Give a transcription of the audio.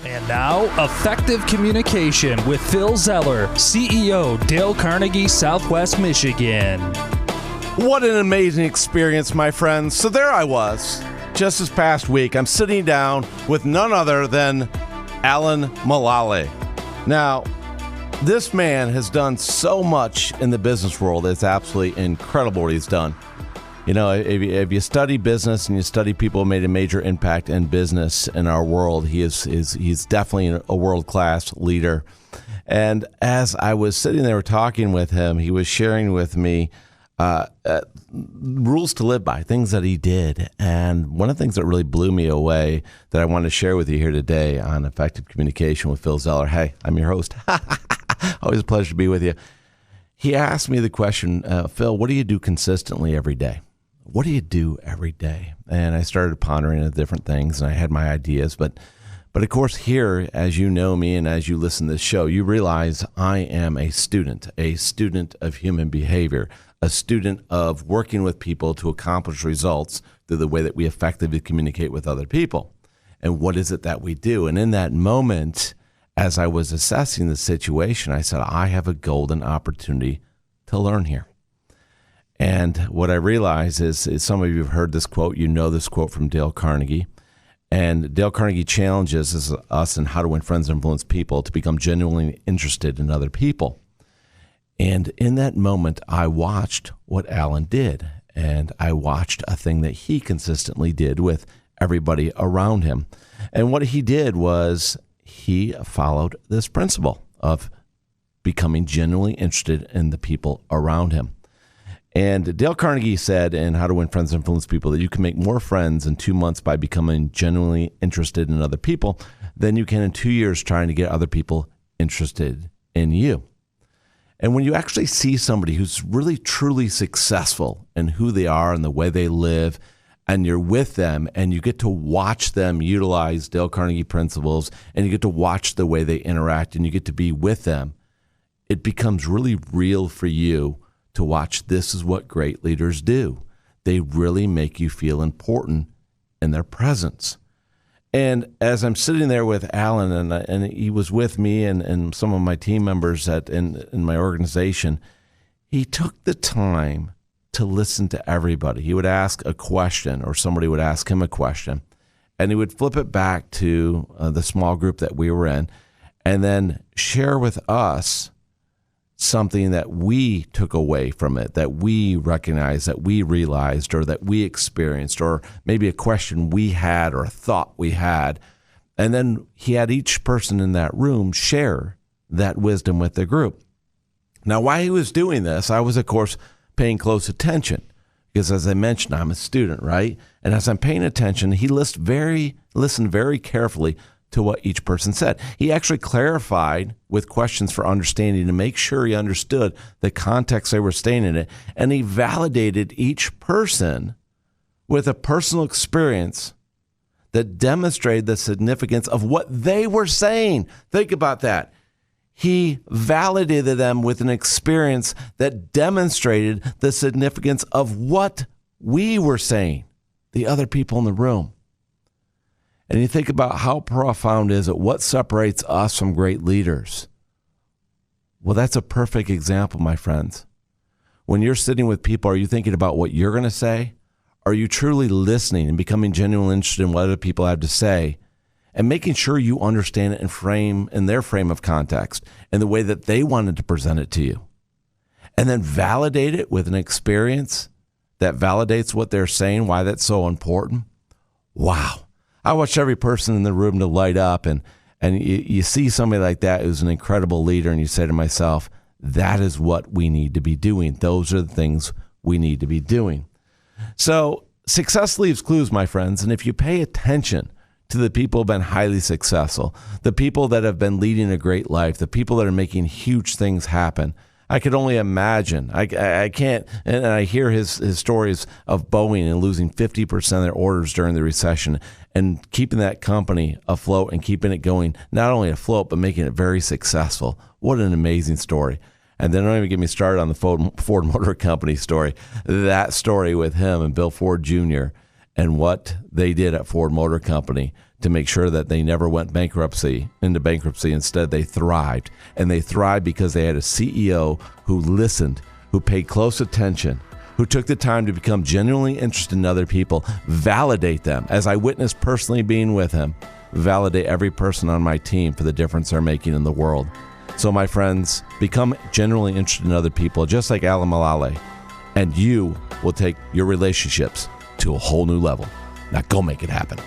And now, Effective Communication with Phil Zeller, CEO, Dale Carnegie, Southwest Michigan. What an amazing experience, my friends. So there I was, just this past week. I'm sitting down with none other than Alan Mulally. Now, this man has done so much in the business world. It's absolutely incredible what he's done. You know, if you study business and you study people who made a major impact in business in our world, he's definitely a world-class leader. And as I was sitting there talking with him, he was sharing with me rules to live by, things that he did. And one of the things that really blew me away that I want to share with you here today on Effective Communication with Phil Zeller. Hey, I'm your host. Always a pleasure to be with you. He asked me the question, Phil, what do you do consistently every day? What do you do every day? And I started pondering on different things, and I had my ideas. But of course, here, as you know me and as you listen to this show, you realize I am a student of human behavior, a student of working with people to accomplish results through the way that we effectively communicate with other people. And what is it that we do? And in that moment, as I was assessing the situation, I said, I have a golden opportunity to learn here. And what I realize is some of you have heard this quote, you know this quote from Dale Carnegie. And Dale Carnegie challenges us in how to win friends and influence people to become genuinely interested in other people. And in that moment, I watched what Alan did. And I watched a thing that he consistently did with everybody around him. And what he did was he followed this principle of becoming genuinely interested in the people around him. And Dale Carnegie said in How to Win Friends and Influence People that you can make more friends in 2 months by becoming genuinely interested in other people than you can in 2 years trying to get other people interested in you. And when you actually see somebody who's really truly successful in who they are and the way they live, and you're with them and you get to watch them utilize Dale Carnegie principles and you get to watch the way they interact and you get to be with them, it becomes really real for you to watch. This is what great leaders do. They really make you feel important in their presence. And as I'm sitting there with Alan, and he was with me and some of my team members in my organization, he took the time to listen to everybody. He would ask a question or somebody would ask him a question, and he would flip it back to the small group that we were in and then share with us something that we took away from it, that we recognized, that we realized, or that we experienced, or maybe a question we had or a thought we had. And then he had each person in that room share that wisdom with the group. Now, while he was doing this, I was, of course, paying close attention because, as I mentioned, I'm a student, right? And as I'm paying attention, he listened very carefully to what each person said. He actually clarified with questions for understanding to make sure he understood the context they were staying in it. And he validated each person with a personal experience that demonstrated the significance of what they were saying. Think about that. He validated them with an experience that demonstrated the significance of what we were saying, the other people in the room. And you think about how profound is it? What separates us from great leaders? Well, that's a perfect example, my friends. When you're sitting with people, are you thinking about what you're going to say? Are you truly listening and becoming genuinely interested in what other people have to say and making sure you understand it in their frame of context and the way that they wanted to present it to you? And then validate it with an experience that validates what they're saying, why that's so important. Wow. I watched every person in the room to light up, and you see somebody like that who's an incredible leader, and you say to myself, that is what we need to be doing. Those are the things we need to be doing. So success leaves clues, my friends, and if you pay attention to the people who have been highly successful, the people that have been leading a great life, the people that are making huge things happen, I could only imagine. I can't, and I hear his stories of Boeing and losing 50% of their orders during the recession and keeping that company afloat and keeping it going, not only afloat, but making it very successful. What an amazing story. And then don't even get me started on the Ford Motor Company story. That story with him and Bill Ford Jr. and what they did at Ford Motor Company to make sure that they never went into bankruptcy. Instead, they thrived. And they thrived because they had a CEO who listened, who paid close attention, who took the time to become genuinely interested in other people, validate them, as I witnessed personally being with him, validate every person on my team for the difference they're making in the world. So my friends, become genuinely interested in other people, just like Alan Mulally, and you will take your relationships to a whole new level. Now go make it happen.